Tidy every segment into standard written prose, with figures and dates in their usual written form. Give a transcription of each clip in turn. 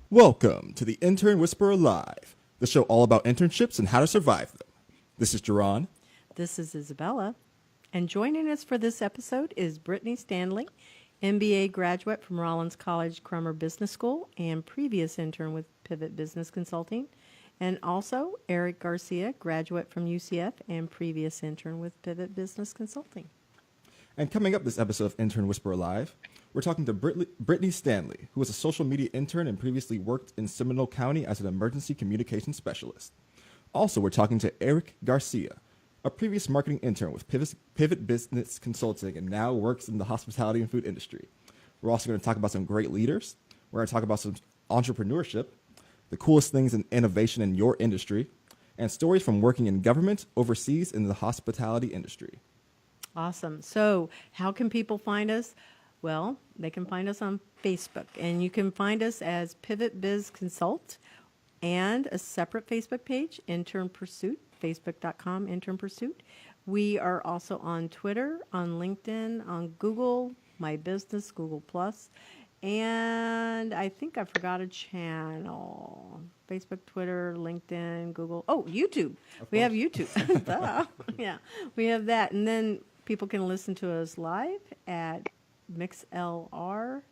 Welcome to the Intern Whisperer Live, the show all about internships and how to survive them. This is Jerron. This is Isabella. And joining us for this episode is Brittany Standley, MBA graduate from Rollins College Crummer Business School and previous intern with Pivot Business Consulting. And also Eric Garcia, graduate from UCF and previous intern with Pivot Business Consulting. And coming up this episode of Intern Whisperer Live, we're talking to Brittany Standley, who was a social media intern and previously worked in Seminole County as an emergency communications specialist. Also, we're talking to Eric Garcia, a previous marketing intern with Pivot Business Consulting and now works in the hospitality and food industry. We're also going to talk about some great leaders. We're going to talk about some entrepreneurship, the coolest things in innovation in your industry, and stories from working in government overseas in the hospitality industry. Awesome. So how can people find us? Well, they can find us on Facebook, and you can find us as Pivot Biz Consult and a separate Facebook page, Intern Pursuit, facebook.com, Intern Pursuit. We are also on Twitter, on LinkedIn, on Google, My Business, Google+, and I think I forgot a channel. Facebook, Twitter, LinkedIn, Google. Oh, YouTube. We have YouTube. Duh. Yeah, we have that. And then people can listen to us live at mixlr.com,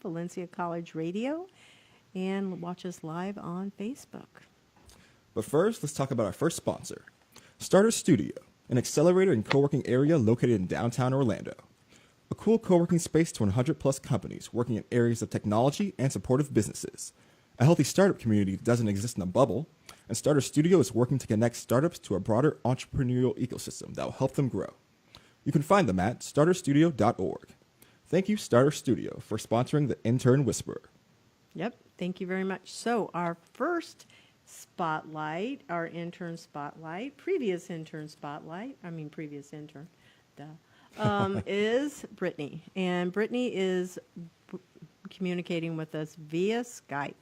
Valencia College Radio, and watch us live on Facebook. But first, let's talk about our first sponsor, Starter Studio, an accelerator and co-working area located in downtown Orlando. A cool co-working space to 100-plus companies working in areas of technology and supportive businesses. A healthy startup community doesn't exist in a bubble, and Starter Studio is working to connect startups to a broader entrepreneurial ecosystem that will help them grow. You can find them at starterstudio.org. Thank you, Starter Studio, for sponsoring the Intern Whisperer. Yep, thank you very much. So our first spotlight, our intern spotlight, previous intern, is Brittany. And Brittany is communicating with us via Skype.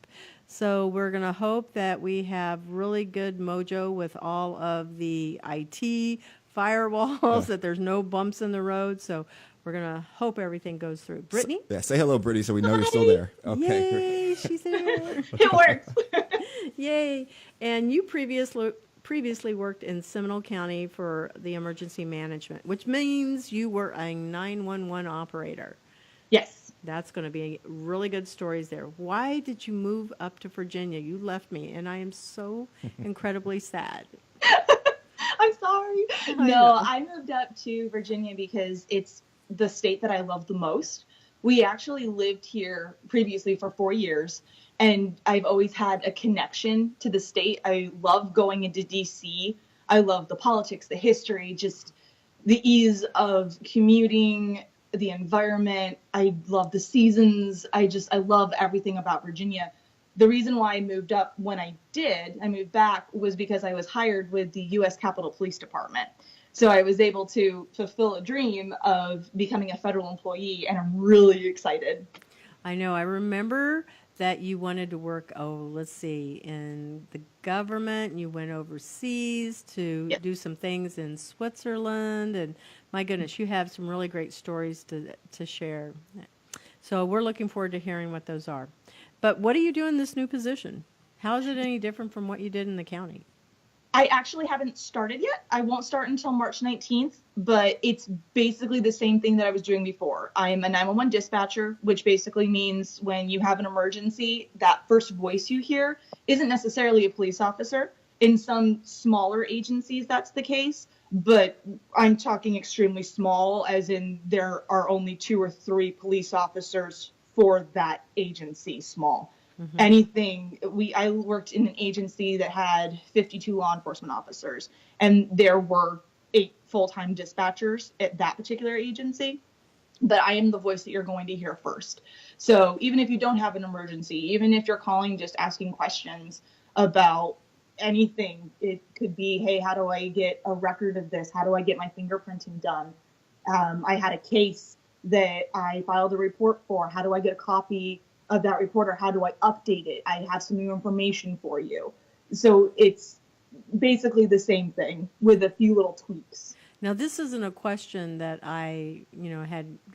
So we're going to hope that we have really good mojo with all of the IT firewalls, that there's no bumps in the road. So we're going to hope everything goes through. Brittany? Yeah, say hello, Brittany, so we know you're still there. Okay, Yay, great. she's there. It works. Yay. And you previously worked in Seminole County for the emergency management, which means you were a 911 operator. Yes. That's going to be really good stories there. Why did you move up to Virginia? You left me, and I am so incredibly sad. I'm sorry. I moved up to Virginia because it's the state that I love the most. We actually lived here previously for 4 years, and I've always had a connection to the state. I love going into DC. I love the politics, the history, just the ease of commuting, the environment. I love the seasons. I love everything about Virginia. The reason why I moved up when I moved back, was because I was hired with the U.S. Capitol Police Department. So I was able to fulfill a dream of becoming a federal employee, and I'm really excited. I know. I remember that you wanted to work, in the government. You went overseas to do some things in Switzerland. And my goodness, you have some really great stories to share. So we're looking forward to hearing what those are. But what do you do in this new position? How is it any different from what you did in the county? I actually haven't started yet. I won't start until March 19th, but it's basically the same thing that I was doing before. I'm a 911 dispatcher, which basically means when you have an emergency, that first voice you hear isn't necessarily a police officer. In some smaller agencies, that's the case, but I'm talking extremely small, as in there are only 2 or 3 police officers for that agency small. Mm-hmm. I worked in an agency that had 52 law enforcement officers, and there were 8 full-time dispatchers at that particular agency. but I am the voice that you're going to hear first. So even if you don't have an emergency, even if you're calling just asking questions about anything, it could be, hey, how do I get a record of this? How do I get my fingerprinting done? I had a case that I filed a report for. How do I get a copy of that report, or how do I update it? I have some new information for you. So it's basically the same thing with a few little tweaks. Now, this isn't a question that I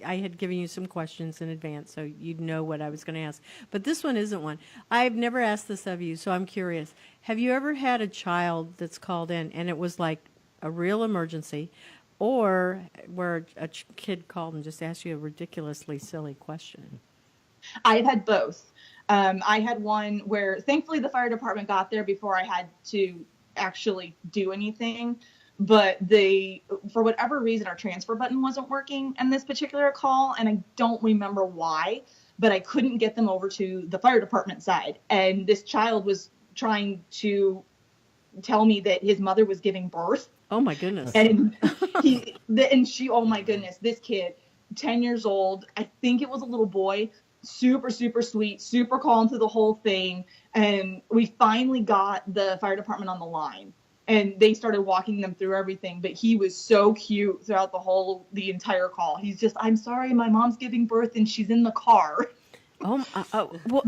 had given you some questions in advance, so you'd know what I was going to ask. But this one isn't one. I've never asked this of you, so I'm curious. Have you ever had a child that's called in and it was like a real emergency, or where a kid called and just asked you a ridiculously silly question? I've had both. I had one where thankfully the fire department got there before I had to actually do anything. But for whatever reason, our transfer button wasn't working in this particular call, and I don't remember why, but I couldn't get them over to the fire department side. And this child was trying to tell me that his mother was giving birth. Oh my goodness. And oh my goodness, this kid, 10 years old, I think it was a little boy, super, super sweet, super calm through the whole thing. And we finally got the fire department on the line. And they started walking them through everything, but he was so cute throughout the entire call. He's just, I'm sorry, my mom's giving birth and she's in the car. Well,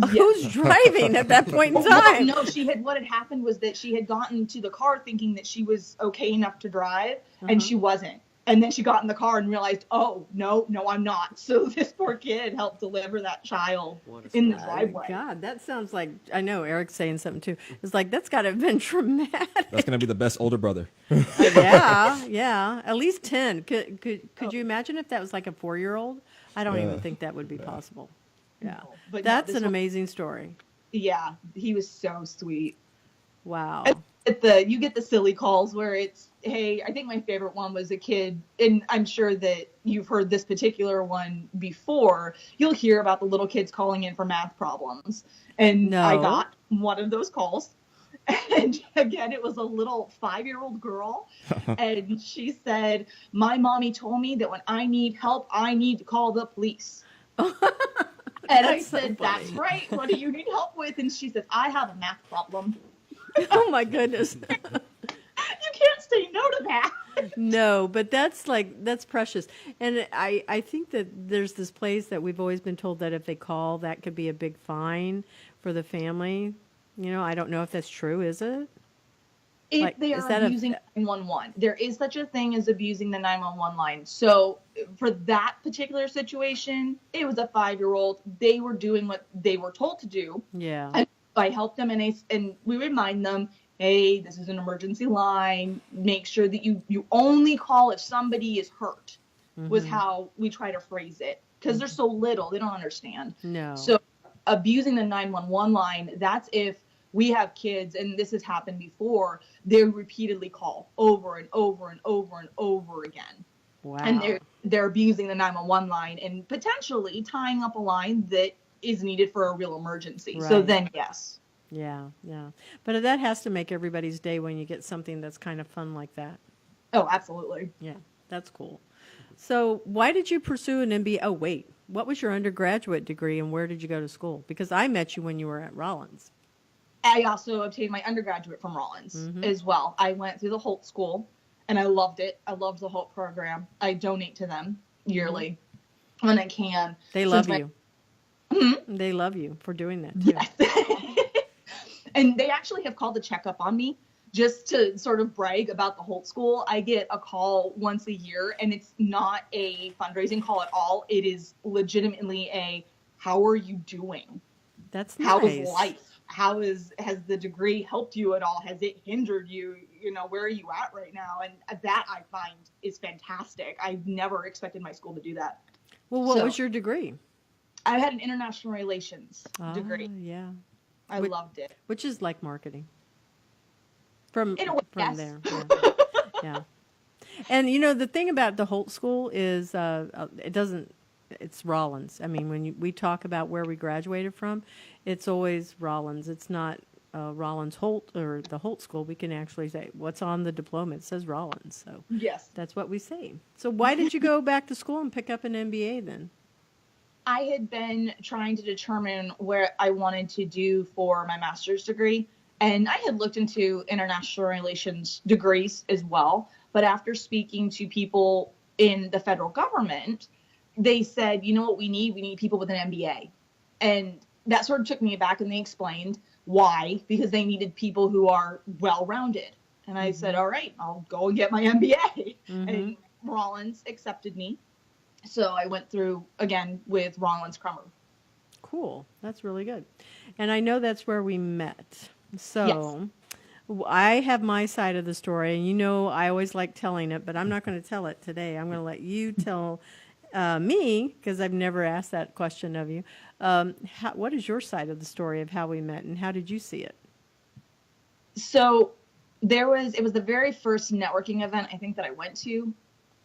who's driving at that point in time? No, what had happened was that she had gotten to the car thinking that she was okay enough to drive, and she wasn't. And then she got in the car and realized, oh, no, I'm not. So this poor kid helped deliver that child in the driveway. God, that sounds like, I know Eric's saying something too. It's like, that's got to have been traumatic. That's going to be the best older brother. Yeah. At least 10. Could you imagine if that was like a 4-year-old? I don't even think that would be possible. Yeah. No, but that's an amazing story. Yeah, he was so sweet. Wow. You get the silly calls where it's, hey, I think my favorite one was a kid, and I'm sure that you've heard this particular one before. You'll hear about the little kids calling in for math problems. And I got one of those calls. And again, it was a little 5-year-old girl. And she said, my mommy told me that when I need help, I need to call the police. And I said, that's right. What do you need help with? And she says, I have a math problem. Oh my goodness. You can't say no to that. No, but that's precious. And I think that there's this place that we've always been told that if they call, that could be a big fine for the family. I don't know if that's true, is it? If they are abusing 911, there is such a thing as abusing the 911 line. So for that particular situation, it was a 5-year-old. They were doing what they were told to do. Yeah. And I helped them, and we remind them, hey, this is an emergency line. Make sure that you only call if somebody is hurt, was how we try to phrase it. Because they're so little, they don't understand. No. So abusing the 911 line, that's if we have kids, and this has happened before, they repeatedly call over and over and over and over again. Wow. And they're abusing the 911 line and potentially tying up a line that is needed for a real emergency. Right. So then, yes. Yeah. But that has to make everybody's day when you get something that's kind of fun like that. Oh, absolutely. Yeah, that's cool. So why did you pursue an MBA? Oh, wait. What was your undergraduate degree and where did you go to school? Because I met you when you were at Rollins. I also obtained my undergraduate from Rollins as well. I went through the Holt School, and I loved it. I loved the Holt program. I donate to them yearly when I can. They love you. They love you for doing that, too. Yes. And they actually have called to check up on me just to sort of brag about the Holt School. I get a call once a year, and it's not a fundraising call at all. It is legitimately how are you doing? That's nice. How is life? Has the degree helped you at all? Has it hindered you? Where are you at right now? And that I find is fantastic. I never expected my school to do that. Well, what was your degree? I had an international relations degree. Yeah. I loved it. Which is like marketing. From yes. there. Yeah. And the thing about the Holt School is it's Rollins. I mean, when we talk about where we graduated from, it's always Rollins. It's not Rollins Holt or the Holt School, we can actually say what's on the diploma. It says Rollins, so Yes. that's what we say. So why did you go back to school and pick up an MBA then? I had been trying to determine where I wanted to do for my master's degree, and I had looked into international relations degrees as well. But after speaking to people in the federal government, they said, you know what we need? We need people with an MBA. And that sort of took me aback, and they explained why, because they needed people who are well-rounded. And I said, all right, I'll go and get my MBA. And Rollins accepted me. So I went through, again, with Rollins Crummer. Cool. That's really good. And I know that's where we met. So I have my side of the story, and I always like telling it, but I'm not going to tell it today. I'm going to let you tell me, because I've never asked that question of you. What is your side of the story of how we met, and how did you see it? So it was the very first networking event I think that I went to,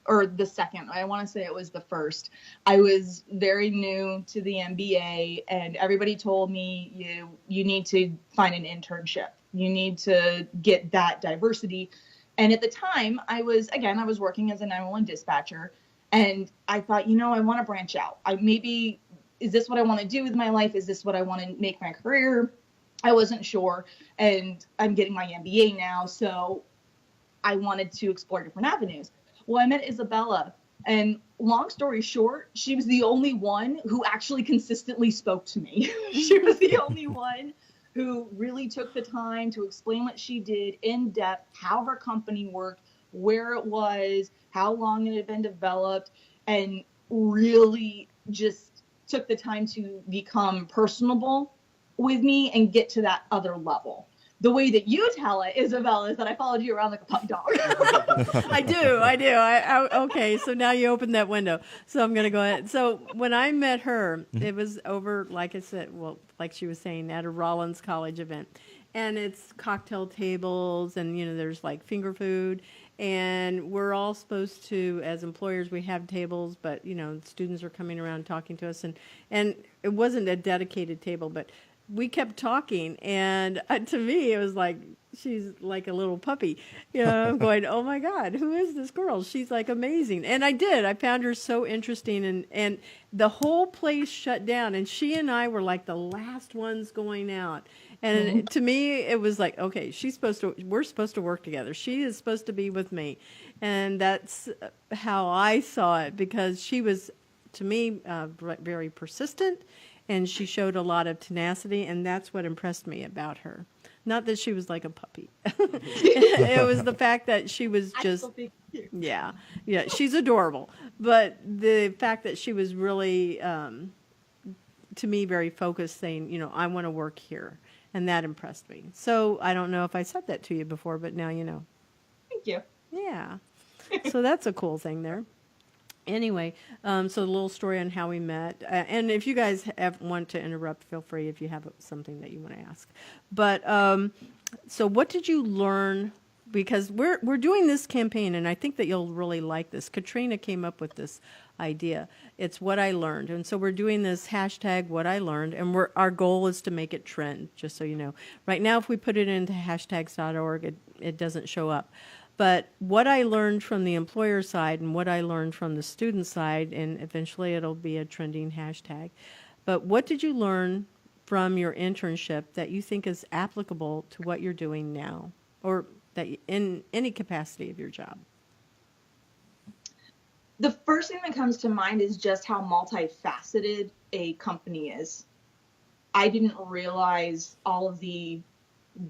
or the second. I want to say it was the first. I was very new to the MBA, and everybody told me you need to find an internship. You need to get that diversity. And at the time, I was working as a 911 dispatcher, and I thought, I want to branch out. Is this what I want to do with my life? Is this what I want to make my career? I wasn't sure, and I'm getting my MBA now, so I wanted to explore different avenues. Well, I met Isabella, and long story short, she was the only one who actually consistently spoke to me. She was the only one who really took the time to explain what she did in depth, how her company worked, where it was, how long it had been developed, and really just took the time to become personable with me and get to that other level. The way that you tell it, Isabella, is that I followed you around like a puppy dog. I do. Okay, so now you opened that window. So I'm going to go ahead. So when I met her, it was over, like I said, like she was saying, at a Rollins College event. And it's cocktail tables, and, there's like finger food. And we're all supposed to, as employers, we have tables, but, students are coming around talking to us. And it wasn't a dedicated table, but we kept talking, and to me, it was like, she's like a little puppy. I'm going, oh my God, who is this girl? She's like amazing. And I found her so interesting, and the whole place shut down, and she and I were like the last ones going out. And to me, it was like, okay, we're supposed to work together. She is supposed to be with me. And that's how I saw it, because she was, to me, very persistent. And she showed a lot of tenacity, and that's what impressed me about her. Not that she was like a puppy. It was the fact that she was just, yeah, she's adorable. But the fact that she was really, to me, very focused, saying, I want to work here. And that impressed me. So I don't know if I said that to you before, but now you know. Thank you. Yeah. So that's a cool thing there. Anyway, so a little story on how we met. And if you guys want to interrupt, feel free if you have something that you want to ask. But so what did you learn? Because we're doing this campaign, and I think that you'll really like this. Katrina came up with this idea. It's what I learned. And so we're doing this hashtag what I learned, and our goal is to make it trend, just so you know. Right now, if we put it into hashtags.org, it doesn't show up. But what I learned from the employer side and what I learned from the student side, and eventually it'll be a trending hashtag. But what did you learn from your internship that you think is applicable to what you're doing now, or that in any capacity of your job? The first thing that comes to mind is just how multifaceted a company is. I didn't realize all of the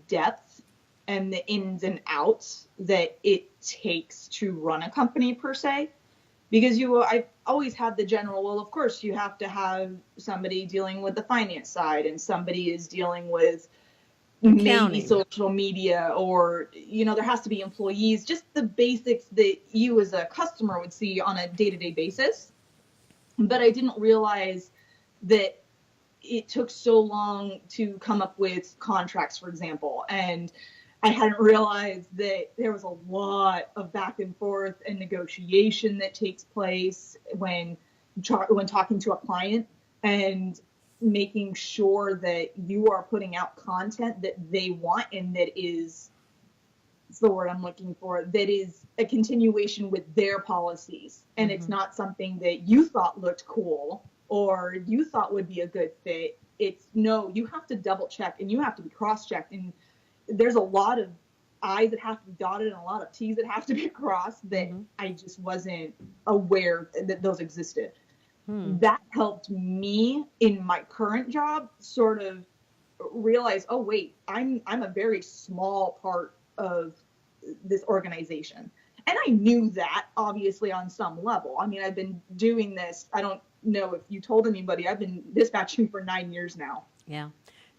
depth and the ins and outs that it takes to run a company per se. Because I've always had the general, well, of course you have to have somebody dealing with the finance side, and somebody is dealing with maybe social media, or, there has to be employees, just the basics that you as a customer would see on a day-to-day basis. But I didn't realize that it took so long to come up with contracts, for example. And I hadn't realized that there was a lot of back and forth and negotiation that takes place when talking to a client. And making sure that you are putting out content that they want and that is, it's the word I'm looking for, that is a continuation with their policies. And it's not something that you thought looked cool or you thought would be a good fit. It's no, you have to double check and you have to be cross-checked. And there's a lot of I's that have to be dotted and a lot of T's that have to be crossed that I just wasn't aware that those existed. That helped me in my current job sort of realize, oh wait, I'm a very small part of this organization. And I knew that obviously on some level. I mean, I've been doing this, I don't know if you told anybody, I've been dispatching for 9 years now. Yeah.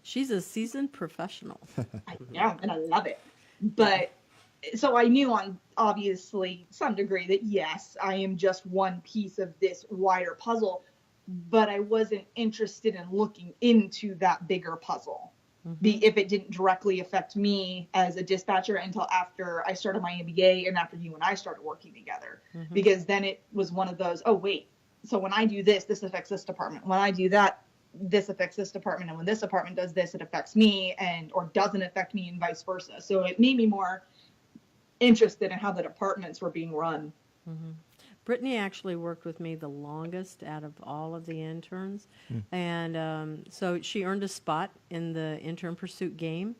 She's a seasoned professional. I am, and I love it. But so I knew on obviously some degree that yes, I am just one piece of this wider puzzle, but I wasn't interested in looking into that bigger puzzle. If it didn't directly affect me as a dispatcher until after I started my MBA and after you and I started working together, because then it was one of those, oh wait, so when I do this, this affects this department. When I do that, this affects this department. And when this department does this, it affects me or doesn't affect me and vice versa. So it made me more interested in how the departments were being run. Brittany actually worked with me the longest out of all of the interns. And so she earned a spot in the intern pursuit game.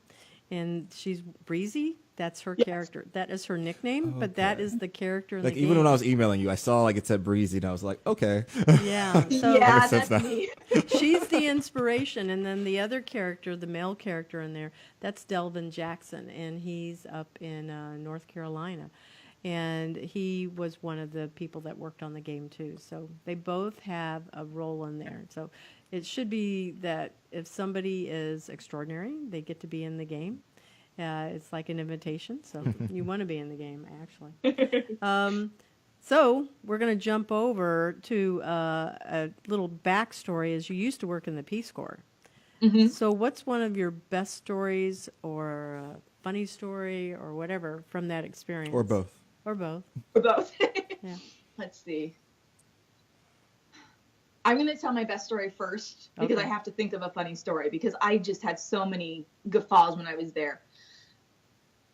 And she's Breezy. That's her character. That is her nickname, but that is the character in the game. Even when I was emailing you, I saw it said Breezy, and I was like, okay. Yeah. So Yeah, that's me. she's the inspiration. And then the other character, the male character in there, that's Delvin Jackson. And he's up in North Carolina. And he was one of the people that worked on the game, too. So they both have a role in there. So it should be that if somebody is extraordinary, they get to be in the game. It's like an invitation. So you want to be in the game, actually. So we're going to jump over to a little backstory as you used to work in the Peace Corps. So what's one of your best stories or a funny story or whatever from that experience? Or both. Or both. Or both. Yeah. Let's see. I'm going to tell my best story first because I have to think of a funny story because I just had so many guffaws when I was there.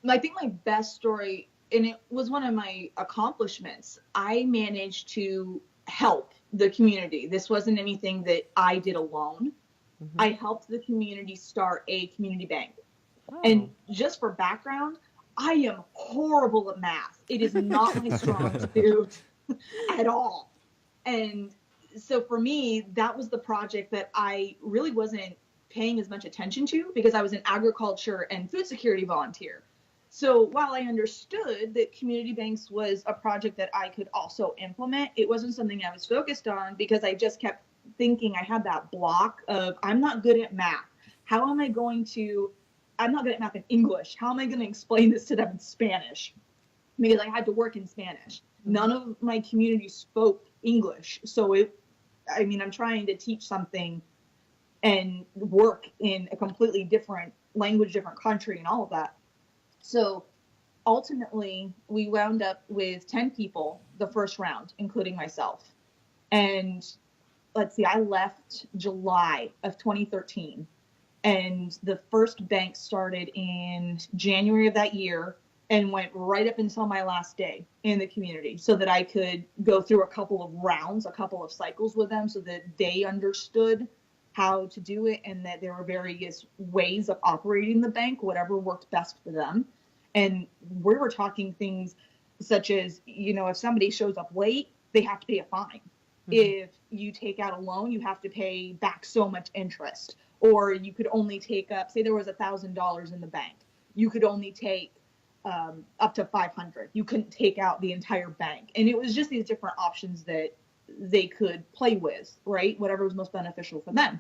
I think my best story, and it was one of my accomplishments, I managed to help the community. This wasn't anything that I did alone. I helped the community start a community bank. And just for background, I am horrible at math. It is not my strong suit at all. And so for me, that was the project that I really wasn't paying as much attention to because I was an agriculture and food security volunteer. So while I understood that community banks was a project that I could also implement, it wasn't something I was focused on because I just kept thinking I had that block of I'm not good at math. How am I going to, I'm not good at math in English. How am I going to explain this to them in Spanish? Because I had to work in Spanish. None of my community spoke English. So I'm trying to teach something and work in a completely different language, different country and all of that. So ultimately, we wound up with 10 people the first round, including myself. And let's see, I left July of 2013. And the first bank started in January of that year and went right up until my last day in the community so that I could go through a couple of rounds, a couple of cycles with them so that they understood how to do it and that there were various ways of operating the bank, whatever worked best for them. And we were talking things such as, if somebody shows up late, they have to pay a fine. If you take out a loan, you have to pay back so much interest. Or you could only take up, say there was $1,000 in the bank. You could only take up to 500. You couldn't take out the entire bank. And it was just these different options that they could play with, right? Whatever was most beneficial for them.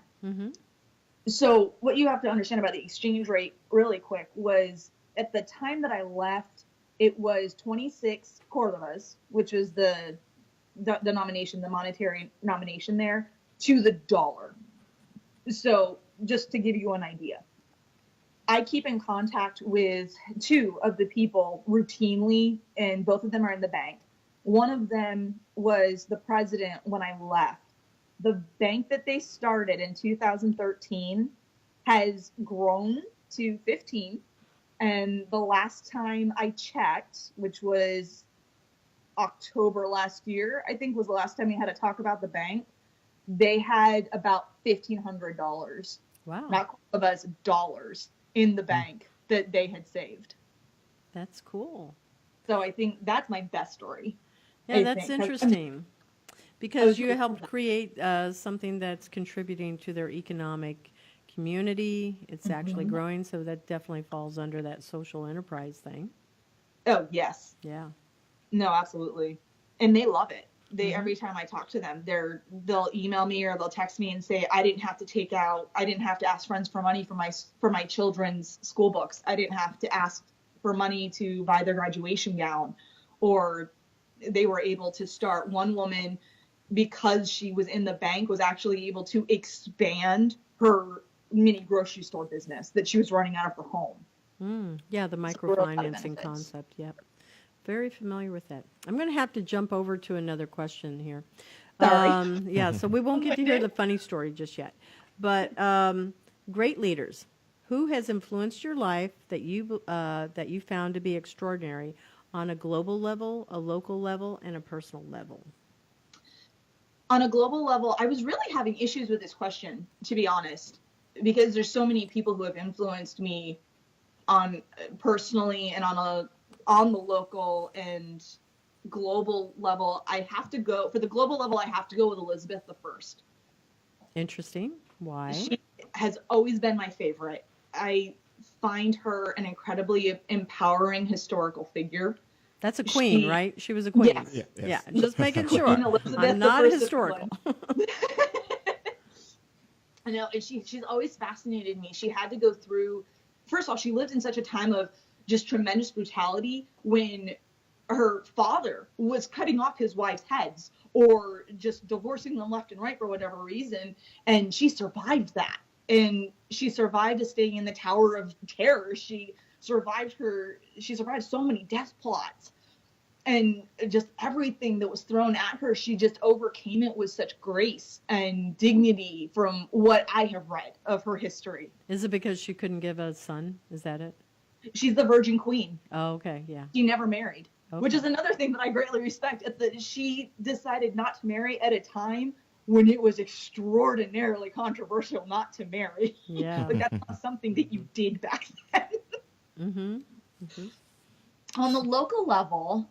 So what you have to understand about the exchange rate really quick was at the time that I left, it was 26 cordobas, which is the denomination, the monetary nomination there, to the dollar. So just to give you an idea, I keep in contact with two of the people routinely, and both of them are in the bank. One of them was the president when I left. the bank that they started in 2013 has grown to 15. And the last time I checked, which was October last year, I think was the last time we had to talk about the bank, they had about $1,500. Wow. Not of us dollars in the bank that they had saved. That's cool. So I think that's my best story. Yeah, that's interesting. Because you helped create something that's contributing to their economic community. It's actually growing, so that definitely falls under that social enterprise thing. Oh, yes. Yeah. No, absolutely. And they love it. They every time I talk to them, they'll email me or they'll text me and say, I didn't have to ask friends for money for my children's school books. I didn't have to ask for money to buy their graduation gown. Or they were able to start. One woman, because she was in the bank, was actually able to expand her mini grocery store business that she was running out of her home. Yeah, the microfinancing concept. Yep. Very familiar with that. I'm going to have to jump over to another question here. Sorry. Yeah, so we won't get to hear the funny story just yet. But great leaders. Who has influenced your life that you found to be extraordinary on a global level, a local level, and a personal level? On a global level, I was really having issues with this question, to be honest, because there's so many people who have influenced me on personally and on the local and global level. I have to go for the global level. I have to go with Elizabeth I. Interesting. Why? She has always been my favorite. I find her an incredibly empowering historical figure. That's a queen, right? She was a queen. Yes. Yeah. Just making sure. I'm not historical. I know, and she's always fascinated me. She had to go through. First of all, she lived in such a time of just tremendous brutality when her father was cutting off his wife's heads or just divorcing them left and right for whatever reason. And she survived that. And she survived staying in the Tower of Terror. She survived so many death plots. And just everything that was thrown at her, she just overcame it with such grace and dignity from what I have read of her history. Is it because she couldn't give a son? Is that it? She's the Virgin Queen. Oh, okay, yeah. She never married, okay. Which is another thing that I greatly respect. She decided not to marry at a time when it was extraordinarily controversial not to marry. Yeah. Like that's not something that you did back then. On the local level,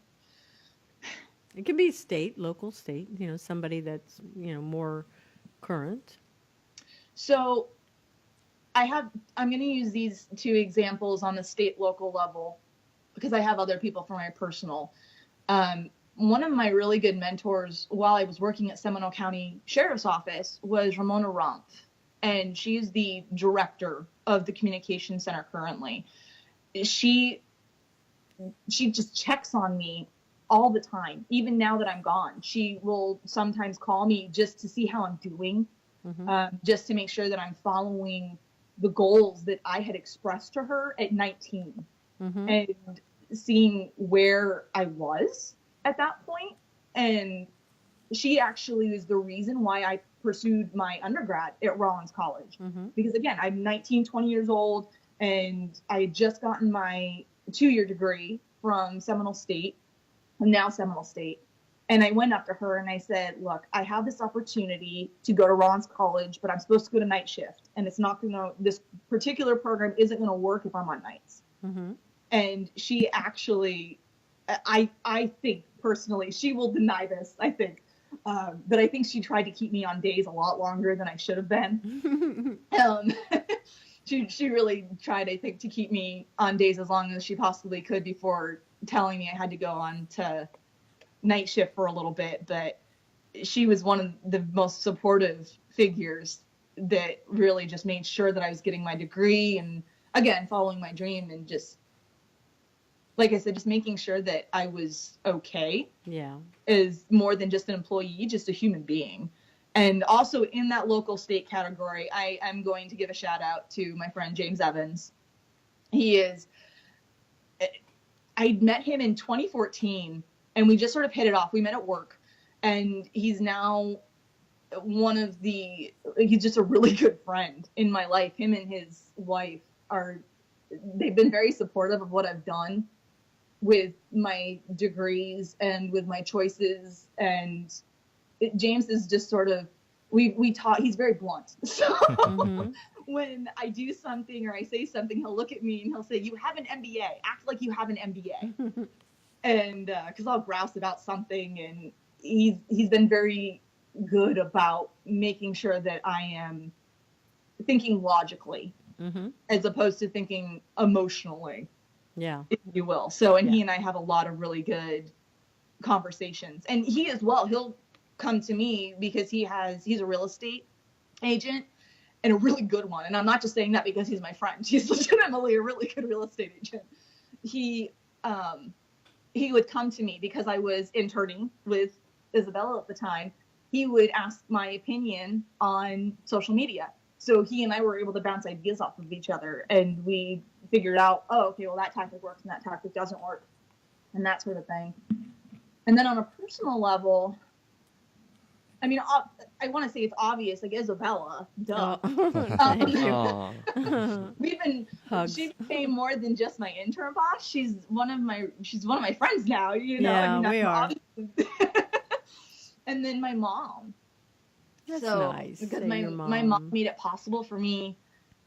it can be local state, somebody that's, more current. So I'm going to use these two examples on the state local level because I have other people for my personal. One of my really good mentors while I was working at Seminole County Sheriff's Office was Ramona Rumpf, and she's the director of the Communication Center currently. She just checks on me all the time, even now that I'm gone. She will sometimes call me just to see how I'm doing, just to make sure that I'm following the goals that I had expressed to her at 19 and seeing where I was at that point. And she actually is the reason why I pursued my undergrad at Rollins College. Because again, I'm 19, 20 years old, and I had just gotten my 2-year degree from Seminole State, and now Seminole State. And I went up to her and I said, look, I have this opportunity to go to Rollins College, but I'm supposed to go to night shift. And this particular program isn't going to work if I'm on nights. And she actually, I think personally, she will deny this, I think. But I think she tried to keep me on days a lot longer than I should have been. She really tried, I think, to keep me on days as long as she possibly could before telling me I had to go on to night shift for a little bit. But she was one of the most supportive figures that really just made sure that I was getting my degree and, again, following my dream and just, like I said, just making sure that I was okay. Yeah. Is more than just an employee, just a human being. And also in that local state category, I am going to give a shout out to my friend James Evans. I met him in 2014 and we just sort of hit it off. We met at work, and he's now he's just a really good friend in my life. Him and his wife they've been very supportive of what I've done with my degrees and with my choices. And James is just sort of, we talk, he's very blunt. So when I do something or I say something, he'll look at me and he'll say, "You have an MBA, act like you have an MBA." And because I'll grouse about something, and he's been very good about making sure that I am thinking logically as opposed to thinking emotionally, if you will. So, and he and I have a lot of really good conversations. And he as well, he'll come to me because he's a real estate agent and a really good one. And I'm not just saying that because he's my friend. He's legitimately a really good real estate agent. He would come to me because I was interning with Isabella at the time. He would ask my opinion on social media. So he and I were able to bounce ideas off of each other, and we figured out, oh, okay, well, that tactic works and that tactic doesn't work, and that sort of thing. And then on a personal level, I mean, I want to say it's obvious, like Isabella, duh. She became more than just my intern boss. She's one of my friends now, you know. Yeah, I mean, we are. And then my mom. That's so, nice. Because my mom made it possible for me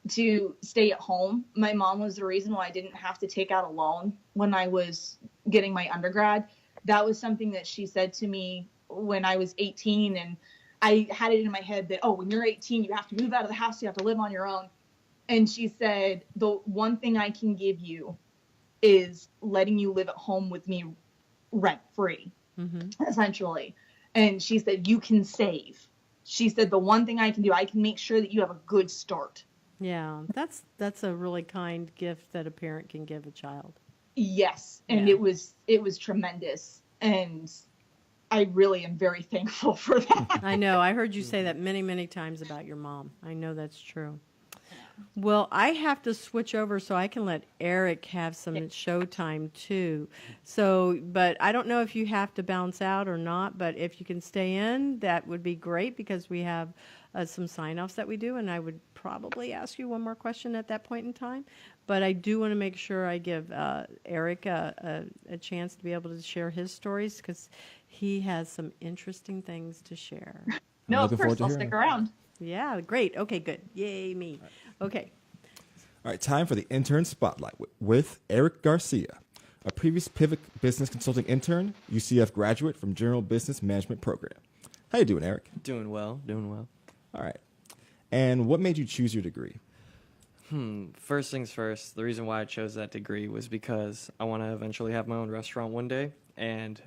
to stay at home. My mom was the reason why I didn't have to take out a loan when I was getting my undergrad. That was something that she said to me when I was 18, and I had it in my head that, oh, when you're 18, you have to move out of the house, you have to live on your own. And she said, the one thing I can give you is letting you live at home with me rent-free, essentially. And she said, you can save. She said, the one thing I can do, I can make sure that you have a good start. Yeah, that's a really kind gift that a parent can give a child. Yes, and it was tremendous, and I really am very thankful for that. I know. I heard you say that many, many times about your mom. I know that's true. Well, I have to switch over so I can let Eric have some showtime too. So, but I don't know if you have to bounce out or not, but if you can stay in, that would be great because we have some sign-offs that we do, and I would probably ask you one more question at that point in time. But I do want to make sure I give Eric a chance to be able to share his stories because he has some interesting things to share. No, of course, I'll stick around. Yeah, great. Okay, good. Yay, me. Okay. All right, time for the intern spotlight with Eric Garcia, a previous Pivot Business Consulting intern, UCF graduate from General Business Management Program. How you doing, Eric? Doing well. All right. And what made you choose your degree? First things first, the reason why I chose that degree was because I want to eventually have my own restaurant one day, and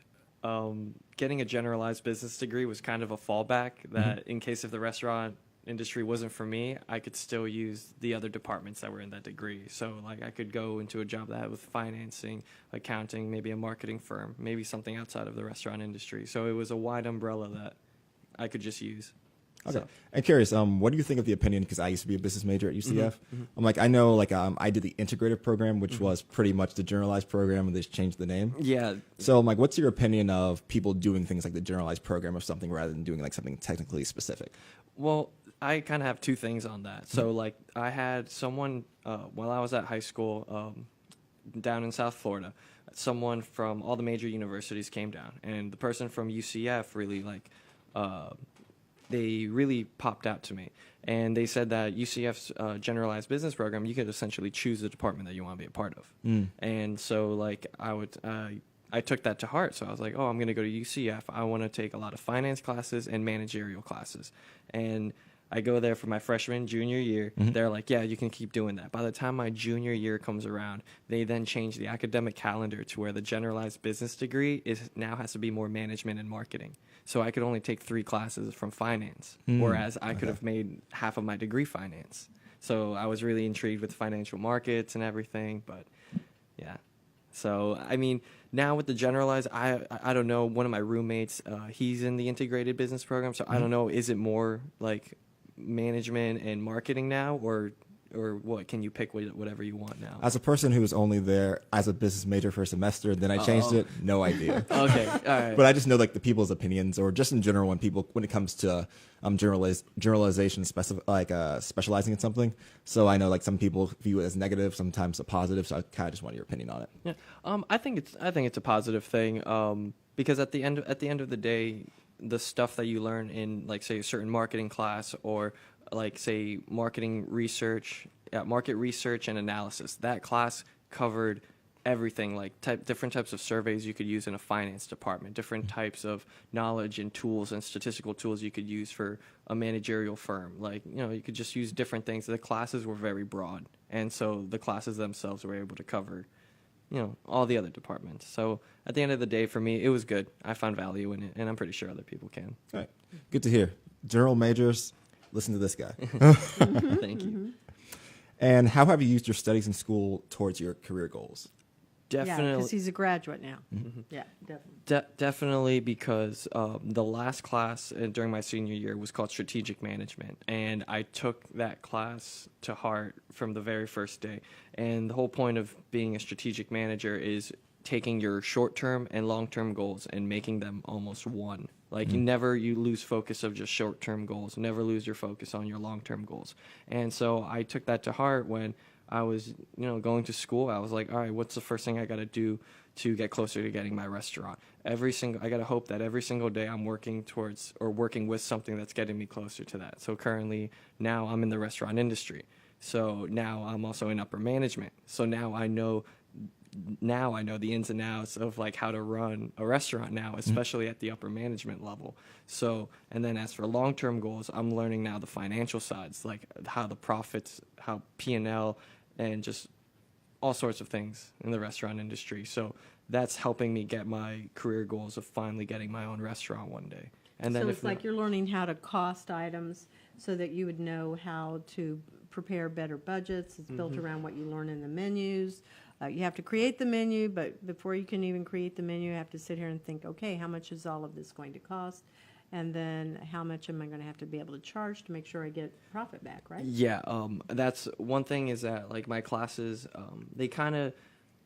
getting a generalized business degree was kind of a fallback that in case if the restaurant industry wasn't for me, I could still use the other departments that were in that degree. So like I could go into a job that had with financing, accounting, maybe a marketing firm, maybe something outside of the restaurant industry. So it was a wide umbrella that I could just use. Okay. So. I'm curious, what do you think of the opinion? Because I used to be a business major at UCF. I'm like, I know, like, I did the integrative program, which was pretty much the generalized program, and they just changed the name. Yeah. So I'm like, what's your opinion of people doing things like the generalized program of something rather than doing like something technically specific? Well, I kind of have two things on that. So, like, I had someone, while I was at high school down in South Florida, someone from all the major universities came down, and the person from UCF really, like, they really popped out to me. And they said that UCF's generalized business program, you could essentially choose the department that you want to be a part of. And so, like, I took that to heart. So I was like, oh, I'm going to go to UCF. I want to take a lot of finance classes and managerial classes. And I go there for my freshman, junior year. They're like, yeah, you can keep doing that. By the time my junior year comes around, they then change the academic calendar to where the generalized business degree now has to be more management and marketing. So I could only take 3 classes from finance, whereas I could have made half of my degree finance. So I was really intrigued with financial markets and everything, but yeah. So, I mean, now with the generalized, I don't know, one of my roommates, he's in the integrated business program, so I don't know, is it more like management and marketing now, or or what? Can you pick whatever you want now? As a person who was only there as a business major for a semester, then I changed it. No idea. Okay, all right. But I just know like the people's opinions, or just in general, when it comes to generalization, specializing in something. So I know like some people view it as negative, sometimes a positive. So I kind of just want your opinion on it. Yeah, I think it's a positive thing. Because at the end of the day, the stuff that you learn in, like, say, a certain marketing class, or like, say, market research and analysis, that class covered everything, like different types of surveys you could use in a finance department, different types of knowledge and tools and statistical tools you could use for a managerial firm. Like, you could just use different things. The classes were very broad, and so the classes themselves were able to cover all the other departments. So at the end of the day, for me, it was good. I found value in it, and I'm pretty sure other people can. All right. Good to hear. General majors, listen to this guy. Thank you. And how have you used your studies in school towards your career goals? Yeah, because he's a graduate now. Mm-hmm. Yeah, definitely. Definitely, because the last class during my senior year was called Strategic Management, and I took that class to heart from the very first day. And the whole point of being a strategic manager is taking your short-term and long-term goals and making them almost one. Like, you lose focus of just short-term goals, never lose your focus on your long-term goals. And so I took that to heart when I was, going to school. I was like, all right, what's the first thing I got to do to get closer to getting my restaurant? I got to hope that every single day I'm working towards or working with something that's getting me closer to that. So currently now I'm in the restaurant industry. So now I'm also in upper management. So now I know the ins and outs of like how to run a restaurant now, especially at the upper management level. So, and then as for long-term goals, I'm learning now the financial sides, like how the profits, how P&L, and just all sorts of things in the restaurant industry. So that's helping me get my career goals of finally getting my own restaurant one day. And then so it's like you're learning how to cost items so that you would know how to prepare better budgets. It's built around what you learn in the menus. You have to create the menu, but before you can even create the menu, you have to sit here and think, okay, how much is all of this going to cost? And then how much am I going to have to be able to charge to make sure I get profit back, right? Yeah, that's one thing is that, like, my classes, they kind of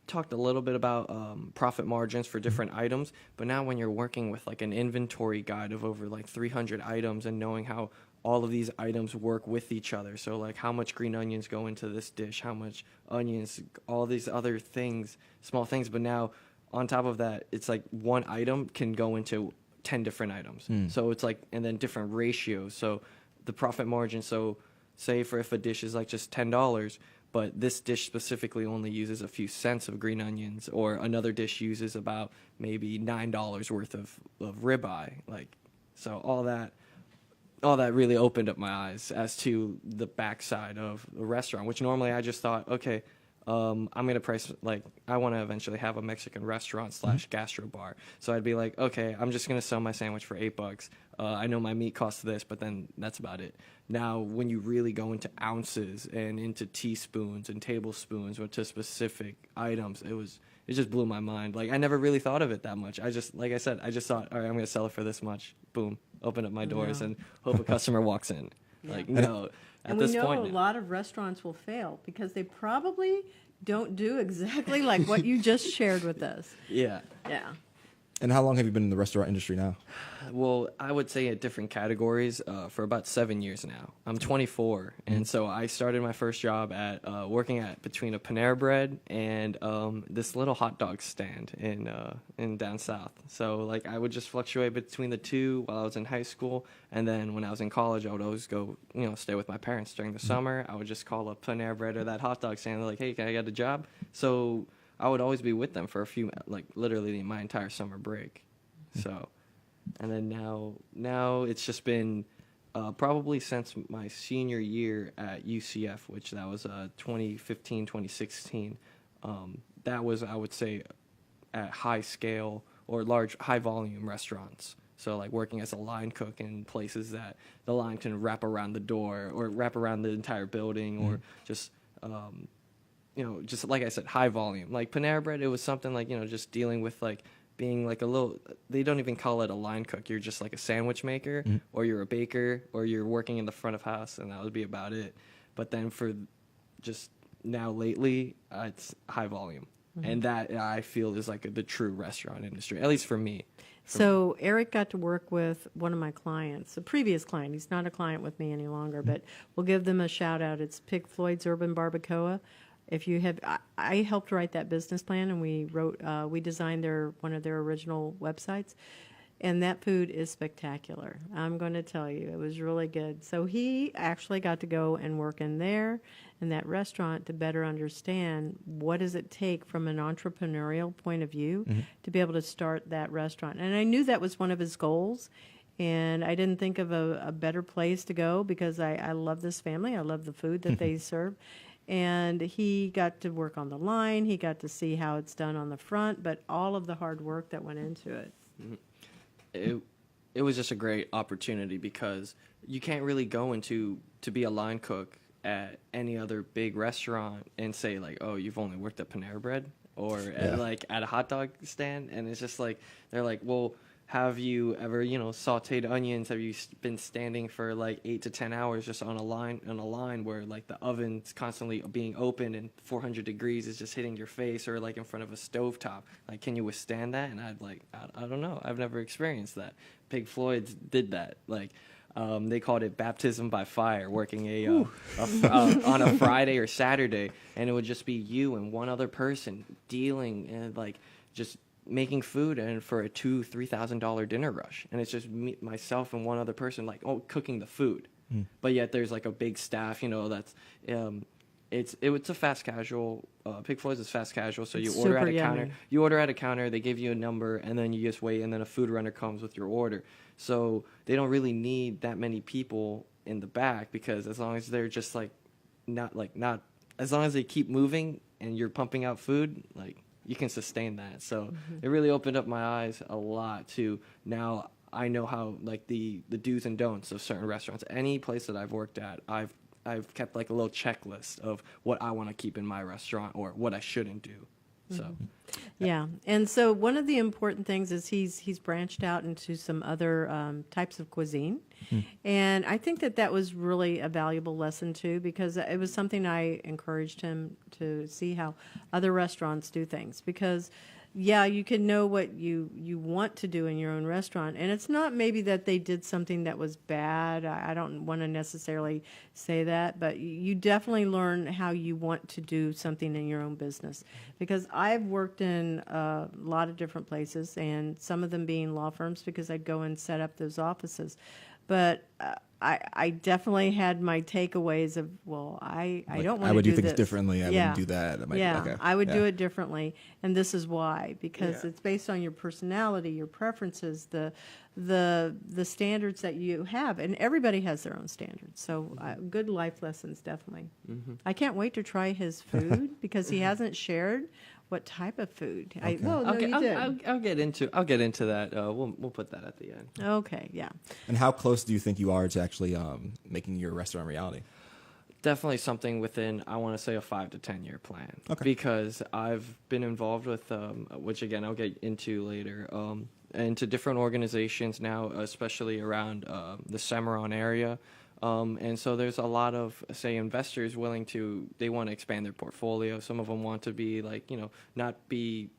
talked a little bit about profit margins for different items, but now when you're working with, like, an inventory guide of over, like, 300 items and knowing how all of these items work with each other, so, like, how much green onions go into this dish, how much onions, all these other things, small things, but now on top of that, it's like one item can go into 10 different items. So it's like, and then different ratios. So the profit margin, so say for if a dish is like just $10, but this dish specifically only uses a few cents of green onions, or another dish uses about maybe $9 worth of ribeye. Like, so all that really opened up my eyes as to the backside of the restaurant, which normally I just thought, okay, I'm going to price, like, I want to eventually have a Mexican restaurant / gastro bar. So I'd be like, okay, I'm just going to sell my sandwich for $8. I know my meat costs this, but then that's about it. Now, when you really go into ounces and into teaspoons and tablespoons or to specific items, it just blew my mind. Like, I never really thought of it that much. I just thought, all right, I'm going to sell it for this much. Boom. Open up my doors and hope a customer walks in. Yeah. Like, no. And we know a lot of restaurants will fail because they probably don't do exactly like what you just shared with us. Yeah. Yeah. And how long have you been in the restaurant industry now? Well, I would say at different categories for about 7 years now. I'm 24, and so I started my first job at working at between a Panera Bread and this little hot dog stand in down south. So, like, I would just fluctuate between the two while I was in high school, and then when I was in college, I would always go, stay with my parents during the summer. I would just call up Panera Bread or that hot dog stand. They're like, hey, can I get a job? So I would always be with them for a few, like, literally my entire summer break. So, and then now it's just been probably since my senior year at UCF, which that was 2015, 2016. That was, I would say, at high scale or high volume restaurants. So, like, working as a line cook in places that the line can wrap around the door or wrap around the entire building, or just just like I said, high volume. Like Panera Bread, it was something like, just dealing with, like, being like a little, they don't even call it a line cook. You're just like a sandwich maker, or you're a baker, or you're working in the front of house, and that would be about it. But then for just now lately, it's high volume. And that I feel is like the true restaurant industry, at least for me. So Eric got to work with one of my clients, a previous client. He's not a client with me any longer, but we'll give them a shout out. It's Pig Floyd's Urban Barbacoa. If you have, I helped write that business plan, and we designed one of their original websites. And that food is spectacular. I'm going to tell you, it was really good. So he actually got to go and work in that restaurant to better understand what does it take from an entrepreneurial point of view to be able to start that restaurant. And I knew that was one of his goals. And I didn't think of a better place to go because I love this family. I love the food that they serve. And he got to work on the line. He got to see how it's done on the front, but all of the hard work that went into it. It was just a great opportunity because you can't really go into to be a line cook at any other big restaurant and say like, oh, you've only worked at Panera Bread or at a hot dog stand. And it's just like, they're like, well, have you ever, sauteed onions? Have you been standing for like 8 to 10 hours just on a line where like the oven's constantly being opened and 400 degrees is just hitting your face, or like in front of a stovetop? Like, can you withstand that? And I'd like, I don't know. I've never experienced that. Pig Floyd's did that. Like, they called it baptism by fire, working on a Friday or Saturday, and it would just be you and one other person dealing and like just making food and for a $2,000-$3,000 dinner rush, and it's just me, myself and one other person like cooking the food, but yet there's like a big staff, that's it's a fast casual. Pig Floyd's is fast casual, so you order at a counter. You order at a counter, they give you a number, and then you just wait, and then a food runner comes with your order. So they don't really need that many people in the back, because as long as they're just like not as long as they keep moving and you're pumping out food, like, you can sustain that. So it really opened up my eyes a lot to now I know how like the do's and don'ts of certain restaurants. Any place that I've worked at, I've kept like a little checklist of what I want to keep in my restaurant or what I shouldn't do. So yeah, and so one of the important things is he's branched out into some other types of cuisine, and I think that was really a valuable lesson too, because it was something I encouraged him to see how other restaurants do things, because you can know what you want to do in your own restaurant, and it's not maybe that they did something that was bad. I don't want to necessarily say that, but you definitely learn how you want to do something in your own business. Because I've worked in a lot of different places, and some of them being law firms, because I'd go and set up those offices. But I definitely had my takeaways of, well, I don't want to do this. I would do things differently. I wouldn't do that. I would do it differently, and this is why, because it's based on your personality, your preferences, the standards that you have, and everybody has their own standards. So good life lessons, definitely. I can't wait to try his food because he hasn't shared what type of food. Okay. I'll get into that. We'll put that at the end. Okay, yeah. And how close do you think you are to actually making your restaurant reality? Definitely something within, I want to say, a 5 to 10 year plan. Okay. Because I've been involved with, which again I'll get into later, into different organizations now, especially around the Cimarron area. And so there's a lot of, say, investors they want to expand their portfolio. Some of them want to be like, not be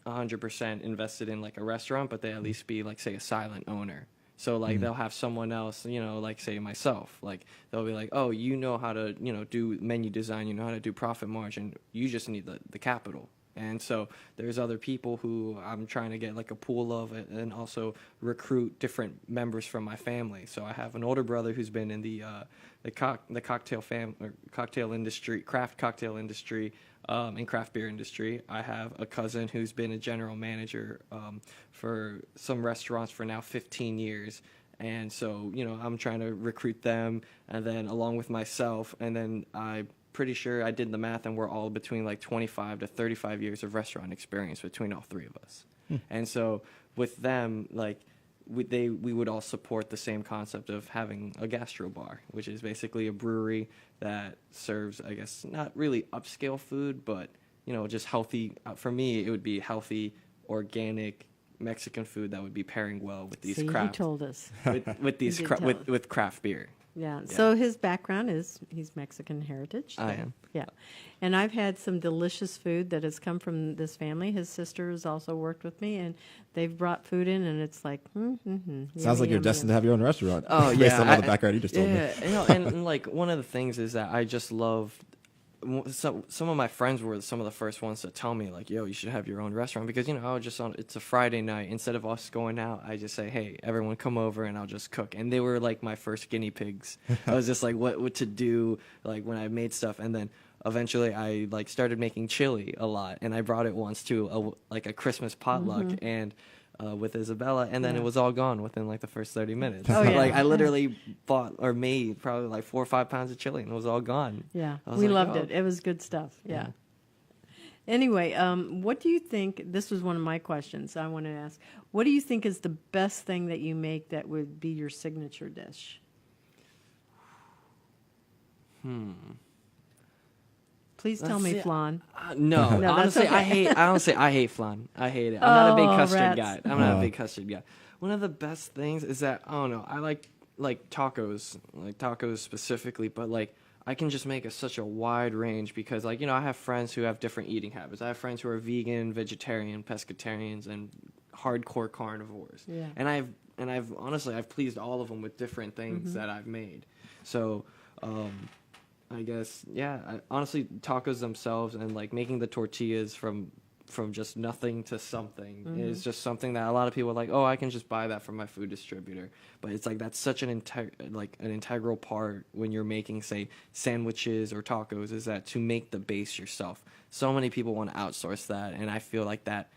100% invested in like a restaurant, but they at least be like, say, a silent owner. So like they'll have someone else, like say myself, like they'll be like, oh, you know how to, do menu design, you know how to do profit margin. You just need the capital. And so there's other people who I'm trying to get like a pool of, and also recruit different members from my family. So I have an older brother who's been in the cocktail industry, craft cocktail industry, and craft beer industry. I have a cousin who's been a general manager for some restaurants for now 15 years. And so, I'm trying to recruit them, and then along with myself, and then pretty sure I did the math, and we're all between like 25 to 35 years of restaurant experience between all three of us. And so with them, like we would all support the same concept of having a gastro bar, which is basically a brewery that serves, I guess, not really upscale food, but just healthy. For me, it would be healthy, organic Mexican food that would be pairing well with these craft. You told us with these with craft beer. Yeah. So his background is he's Mexican heritage. So, I am. Yeah. And I've had some delicious food that has come from this family. His sister has also worked with me, and they've brought food in, and it's like, Sounds like you're destined to have your own restaurant. Oh, Based yeah. on all the background you just told me. Yeah, and like one of the things is that I just love. Some of my friends were some of the first ones to tell me like, yo, you should have your own restaurant, because I would just it's a Friday night, instead of us going out, I just say, hey, everyone come over and I'll just cook. And they were like my first guinea pigs. I was just like what to do, like when I made stuff. And then eventually I like started making chili a lot, and I brought it once to a Christmas potluck and with Isabella, and then it was all gone within like the first 30 minutes. Oh, yeah. Like I literally bought or made probably like 4 or 5 pounds of chili, and it was all gone. Yeah, like, we loved it. It was good stuff. Yeah. Anyway, what do you think? This was one of my questions I wanted to ask. What do you think is the best thing that you make that would be your signature dish? Please tell me flan. No, No, that's honestly, okay. I hate flan. I hate it. I'm not a big custard rats. guy. I'm not a big custard guy. One of the best things is that I don't know. I like tacos specifically, but like I can just make such a wide range, because like I have friends who have different eating habits. I have friends who are vegan, vegetarian, pescatarians, and hardcore carnivores. Yeah. And I've honestly pleased all of them with different things that I've made. So. I guess, honestly, tacos themselves and like making the tortillas from just nothing to something is just something that a lot of people are like, oh, I can just buy that from my food distributor. But it's like that's such an integral part when you're making, say, sandwiches or tacos, is that to make the base yourself. So many people want to outsource that, and I feel like that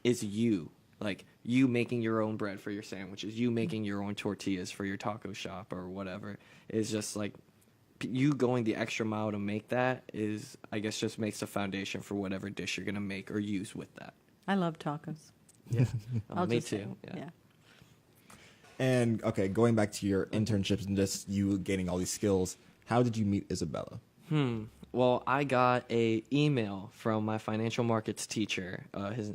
is you. Like you making your own bread for your sandwiches, you making your own tortillas for your taco shop or whatever, is just like you going the extra mile to make that is, I guess, just makes the foundation for whatever dish you're going to make or use with that. I love tacos. Yeah. Me just say, too. Yeah. And okay, going back to your internships and just you gaining all these skills, how did you meet Isabella? Well, I got a email from my financial markets teacher, his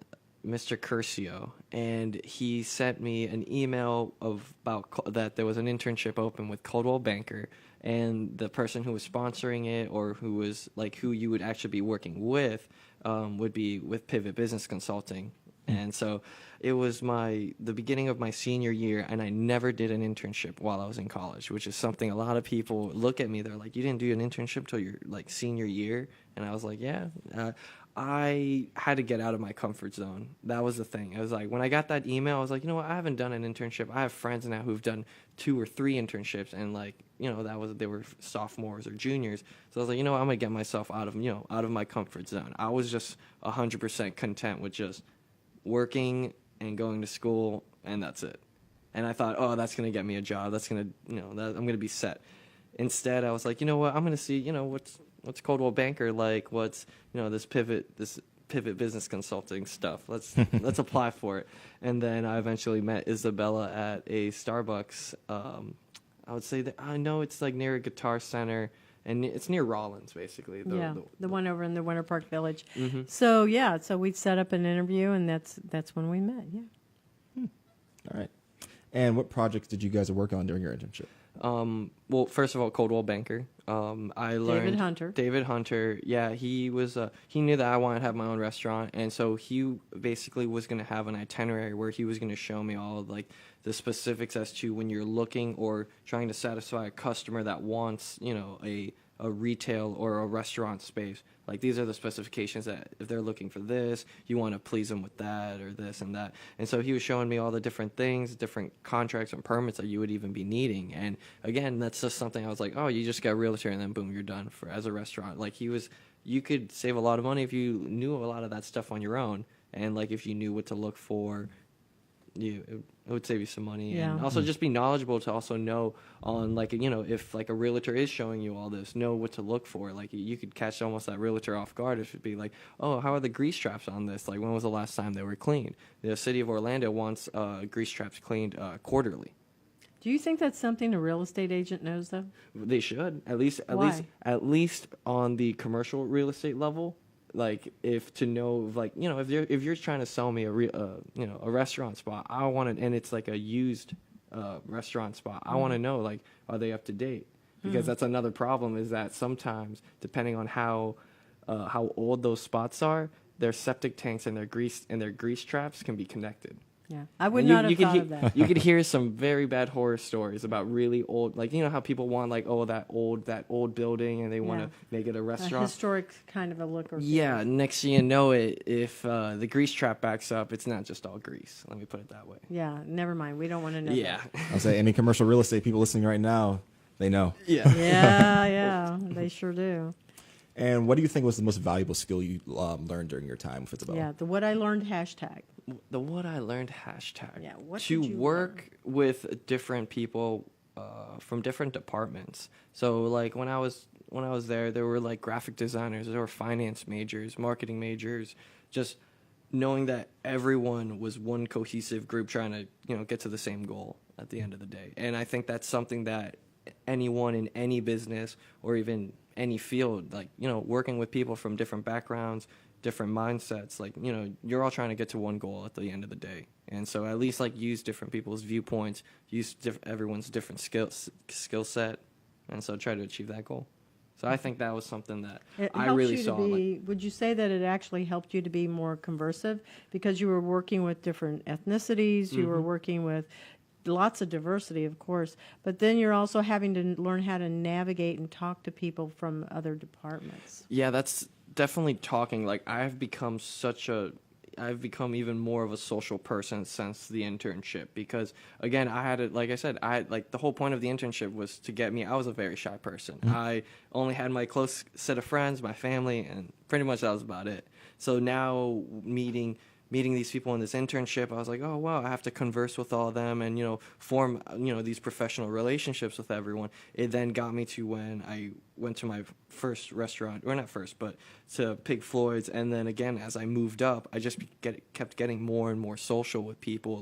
Mr. Curcio, and he sent me an email about that there was an internship open with Coldwell Banker, and the person who was sponsoring it, or who was like who you would actually be working with, would be with Pivot Business Consulting. And so it was the beginning of my senior year, and I never did an internship while I was in college, which is something a lot of people look at me. They're like, you didn't do an internship till your like senior year? And I was like, yeah. I had to get out of my comfort zone. That was the thing. I was like, when I got that email, I was like, you know what? I haven't done an internship. I have friends now who've done 2 or 3 internships, and like, they were sophomores or juniors. So I was like, you know what? I'm gonna get myself out of my comfort zone. I was just 100% content with just working and going to school, and that's it. And I thought, oh, that's gonna get me a job. That's gonna, I'm gonna be set. Instead, I was like, you know what? I'm gonna see, what's Coldwell Banker like? What's this pivot business consulting stuff? Let's apply for it. And then I eventually met Isabella at a Starbucks. I would say that I know it's like near a Guitar Center, and it's near Rollins, basically. The one over in the Winter Park Village. Mm-hmm. So we set up an interview, and that's when we met. Yeah. All right. And what projects did you guys work on during your internship? Well, first of all, Coldwell Banker. I learned David Hunter. Yeah, he was. He knew that I wanted to have my own restaurant, and so he basically was going to have an itinerary where he was going to show me all of, like, the specifics as to when you're looking or trying to satisfy a customer that wants, a retail or a restaurant space. Like, these are the specifications that if they're looking for this, you want to please them with that or this and that. And so he was showing me all the different things, different contracts and permits that you would even be needing. And again, that's just something I was like, oh, you just got a realtor and then boom, you're done as a restaurant. Like, you could save a lot of money if you knew a lot of that stuff on your own. And like, if you knew what to look for, it would save you some money. Yeah. And also just be knowledgeable to also know on, like, if like a realtor is showing you all this, know what to look for. Like, you could catch almost that realtor off guard. It should be like, oh, how are the grease traps on this? Like, when was the last time they were cleaned? The city of Orlando wants grease traps cleaned quarterly. Do you think that's something a real estate agent knows, though? They should, at least on the commercial real estate level. Like, if you're trying to sell me a restaurant spot, I want it, and it's like a used restaurant spot. I want to know, like, are they up to date? Because that's another problem, is that sometimes, depending on how old those spots are, their septic tanks and their grease traps can be connected. Yeah, I would And not have thought of that. You could hear some very bad horror stories about really old, like, you know how people want, like, oh, that old building, and they want to make it a A restaurant. historic kind of a look. Or Yeah, next thing you know, if the grease trap backs up, it's not just all grease. Let me put it that way. Yeah, never mind. We don't want to know. Yeah. I'll say any commercial real estate people listening right now, they know. Yeah. That. Yeah, they sure do. And what do you think was the most valuable skill you learned during your time with Isabella? Yeah, the what I learned hashtag. The what I learned hashtag. Yeah, what to did you work with different people from different departments. So like when I was there were like graphic designers, there were finance majors, marketing majors, just knowing that everyone was one cohesive group trying to, get to the same goal at the end of the day. And I think that's something that anyone in any business or even any field, like, working with people from different backgrounds, different mindsets, like, you're all trying to get to one goal at the end of the day. And so at least like use different people's viewpoints, use everyone's different skill set, and so try to achieve that goal. So I think that was something that I really saw. Would you say that it actually helped you to be more conversive because you were working with different ethnicities, you were working with lots of diversity, of course, but then you're also having to learn how to navigate and talk to people from other departments. Yeah, that's definitely talking. Like I've become even more of a social person since the internship because, again, like I said, the whole point of the internship was to get me. I was a very shy person. I only had my close set of friends, my family, and pretty much that was about it. So now meeting these people in this internship, I was like, oh, wow, I have to converse with all of them and, form, these professional relationships with everyone. It then got me to when I went to my first restaurant, or not first, but to Pig Floyd's. And then again, as I moved up, I just kept getting more and more social with people,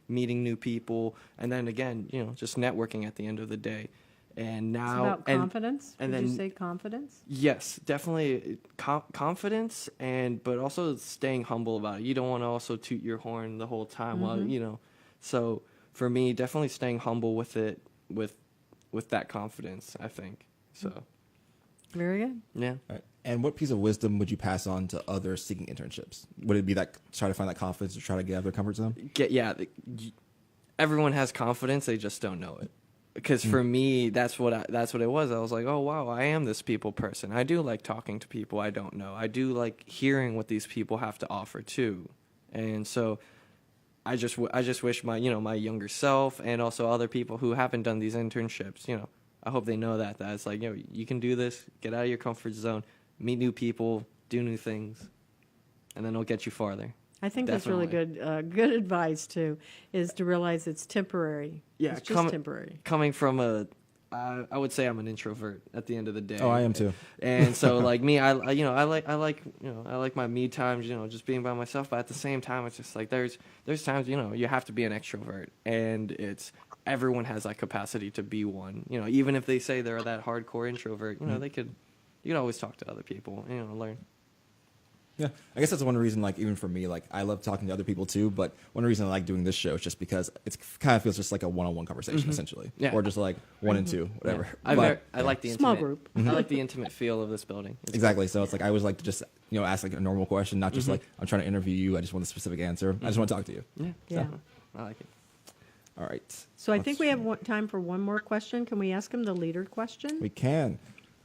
meeting new people. And then again, just networking at the end of the day. And now It's about confidence. And Would then, you say confidence? Yes, definitely confidence, but also staying humble about it. You don't want to also toot your horn the whole time while So for me, definitely staying humble with it, with that confidence, I think. So. Very good. Yeah. All right. And what piece of wisdom would you pass on to others seeking internships? Would it be that try to find that confidence or try to get out of their comfort zone? Everyone has confidence, they just don't know it. Because for me, that's what it was. I was like, oh, wow, I am this people person. I do like talking to people I don't know. I do like hearing what these people have to offer, too. And so I just wish my younger self and also other people who haven't done these internships, I hope they know that it's like, you can do this, get out of your comfort zone, meet new people, do new things, and then it'll get you farther. I think that's really good. Good advice too, is to realize it's temporary. Yeah, it's just temporary. Coming from I would say I'm an introvert at the end of the day. Oh, I am too. And so like me, I like my me times, just being by myself. But at the same time, it's just like there's times you have to be an extrovert, and everyone has that capacity to be one. Even if they say they're that hardcore introvert, you can always talk to other people, learn. Yeah, I guess that's one reason, like, even for me, like, I love talking to other people too, but one reason I like doing this show is just because it kind of feels just like a one-on-one conversation, essentially. Yeah. Or just like one and two, whatever. Yeah. I like the small intimate, group. I like the intimate feel of this building. It's exactly. So it's like I always like to just, ask like a normal question, not just like, I'm trying to interview you, I just want a specific answer. I just want to talk to you. Yeah. I like it. All right. So I think we have time for one more question. Can we ask him the leader question? We can.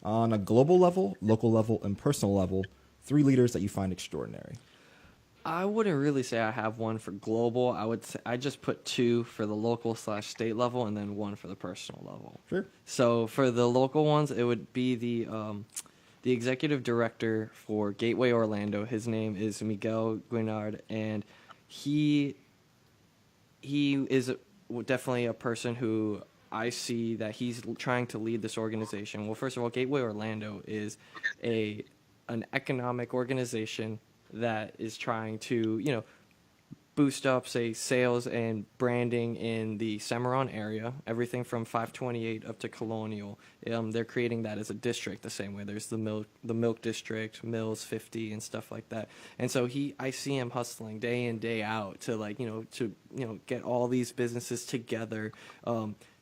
On a global level, local level, and personal level, 3 leaders that you find extraordinary. I wouldn't really say I have one for global. I just put 2 for the local/state level and then 1 for the personal level. Sure. So for the local ones, it would be the executive director for Gateway Orlando. His name is Miguel Guinard, and he is definitely a person who I see that he's trying to lead this organization. Well, first of all, Gateway Orlando is an economic organization that is trying to, boost up, say, sales and branding in the Cimarron area, everything from 528 up to Colonial. They're creating that as a district the same way. There's the milk district, Mills 50 and stuff like that. And so I see him hustling day in, day out to get all these businesses together,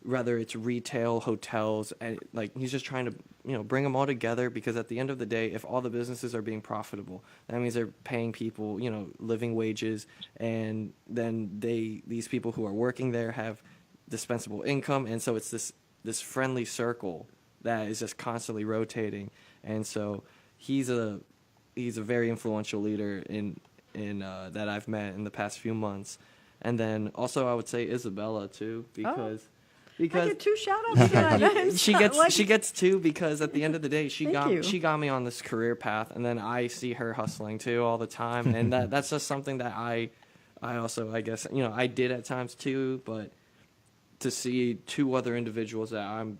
whether it's retail, hotels, and he's just trying to bring them all together, because at the end of the day, if all the businesses are being profitable, that means they're paying people living wages, and then these people who are working there have dispensable income, and so it's this friendly circle that is just constantly rotating. And so he's a very influential leader in that I've met in the past few months. And then also I would say Isabella too, because I get 2 shout-outs. She gets 2 because at the end of the day, she got me on this career path, and then I see her hustling too all the time, and that's just something that I also, I guess, I did at times too, but to see 2 other individuals that I'm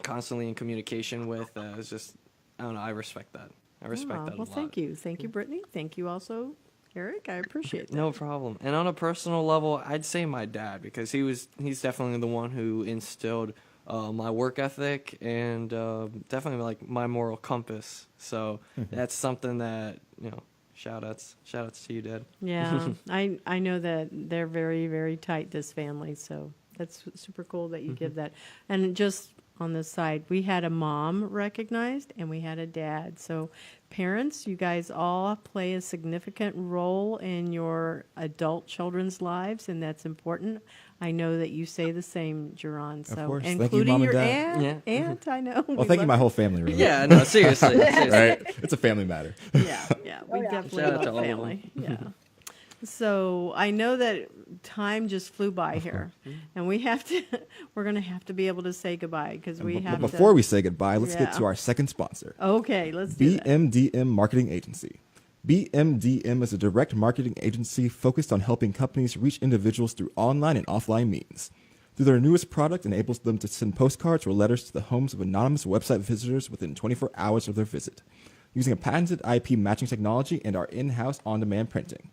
constantly in communication with, is just, I don't know, I respect that. I respect that a lot. Well, thank you. Thank you, Brittany. Thank you also, Eric. I appreciate that. No problem. And on a personal level, I'd say my dad, because he's definitely the one who instilled my work ethic and definitely my moral compass. So that's something that, shout outs to you, Dad. Yeah, I know that they're very, very tight, this family. So that's super cool that you give that. And just on this side, we had a mom recognized and we had a dad. So parents, you guys all play a significant role in your adult children's lives, and that's important. I know that you say the same, Jerron. So, of course. including Thank you, Mom your and Dad. aunt, I know. Well, thank you, my whole family, really. Yeah, no, seriously. Right? It's a family matter. Yeah, we definitely Shout out to love all of family. Yeah. So I know that time just flew by here, and we're going to have to be able to say goodbye, because we have Before we say goodbye, let's get to our second sponsor. Okay, let's do that. BMDM Marketing Agency. BMDM is a direct marketing agency focused on helping companies reach individuals through online and offline means. Through their newest product enables them to send postcards or letters to the homes of anonymous website visitors within 24 hours of their visit, using a patented IP matching technology and our in-house on-demand printing.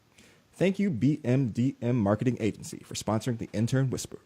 Thank you, BMDM Marketing Agency, for sponsoring the Intern Whisperer.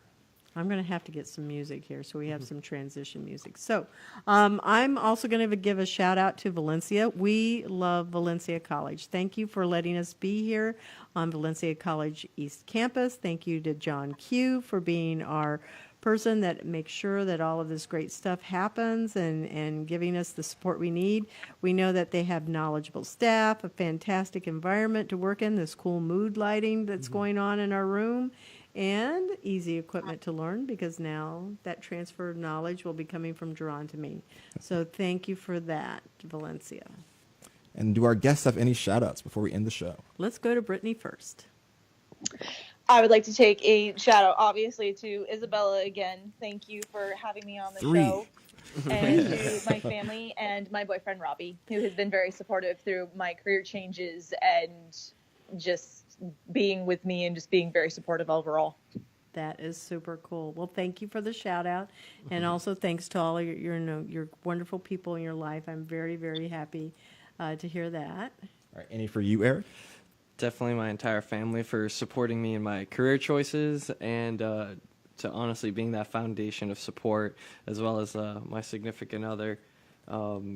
I'm going to have to get some music here, so we have some transition music. So I'm also going to give a shout out to Valencia. We love Valencia College. Thank you for letting us be here on Valencia College East Campus. Thank you to John Q for being our person that makes sure that all of this great stuff happens and giving us the support we need. We know that they have knowledgeable staff, a fantastic environment to work in, this cool mood lighting that's going on in our room, and easy equipment to learn, because now that transfer of knowledge will be coming from Jerron to me. So thank you for that, Valencia. And do our guests have any shout-outs before we end the show? Let's go to Brittany first. I would like to take a shout out, obviously, to Isabella again. Thank you for having me on the show. And to my family and my boyfriend, Robbie, who has been very supportive through my career changes and just being with me and just being very supportive overall. That is super cool. Well, thank you for the shout out. And also thanks to all of your wonderful people in your life. I'm very, very happy to hear that. All right, any for you, Eric? Definitely my entire family for supporting me in my career choices, and to honestly being that foundation of support, as well as my significant other.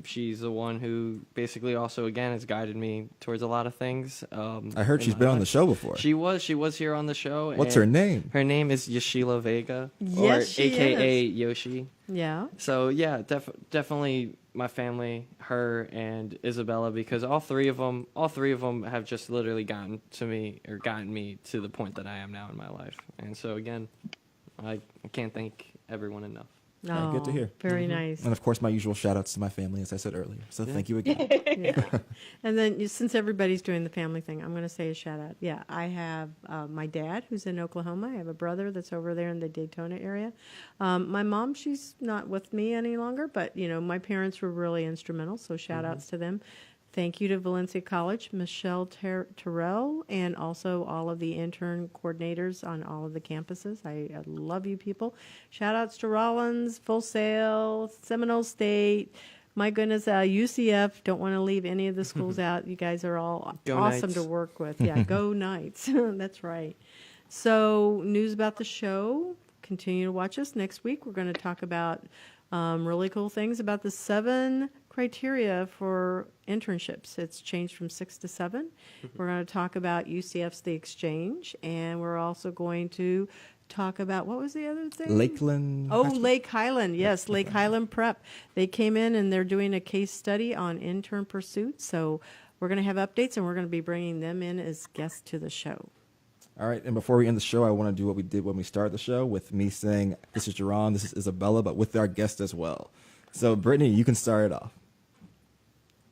She's the one who basically also, again, has guided me towards a lot of things. I heard she's been on the show before. She was here on the show. What's her name? Her name is Yashila Vega, Yes, or she AKA is. Yoshi. Yeah. So yeah, definitely my family, her and Isabella, because all three of them have just literally gotten me to the point that I am now in my life. And so again, I can't thank everyone enough. Oh, good to hear. Very nice. And of course, my usual shout outs to my family, as I said earlier. So thank you again. Yeah. And then since everybody's doing the family thing, I'm going to say a shout out. Yeah, I have my dad, who's in Oklahoma. I have a brother that's over there in the Daytona area. My mom, she's not with me any longer, but my parents were really instrumental. So shout outs to them. Thank you to Valencia College, Michelle Terrell, and also all of the intern coordinators on all of the campuses. I love you people. Shout outs to Rollins, Full Sail, Seminole State, My goodness, UCF, don't want to leave any of the schools out. You guys are all Go awesome Knights. to work with. Yeah, go Knights. That's right. So, news about the show. Continue to watch us. Next week, we're going to talk about really cool things about the 7 criteria for internships. It's changed from 6 to 7. We're going to talk about UCF's The Exchange, and we're also going to talk about, what was the other thing? Lakeland. Oh, Lake Highland. Yes, Lake Highland Prep. They came in and they're doing a case study on intern pursuits. So we're going to have updates, and we're going to be bringing them in as guests to the show. All right, and before we end the show, I want to do what we did when we started the show with me saying, this is Jerron, this is Isabella, but with our guest as well. So, Brittany, you can start it off.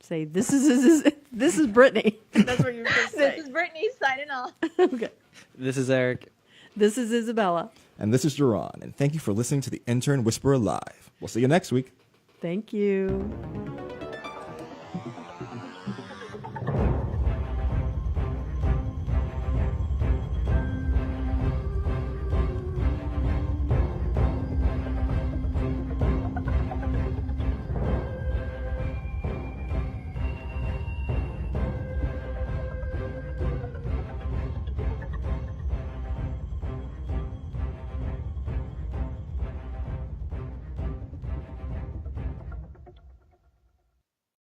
Say, this is Brittany. That's what you're going to say. This is Brittany signing off. Okay. This is Eric. This is Isabella. And this is Jerron, and thank you for listening to the Intern Whisperer Live. We'll see you next week. Thank you.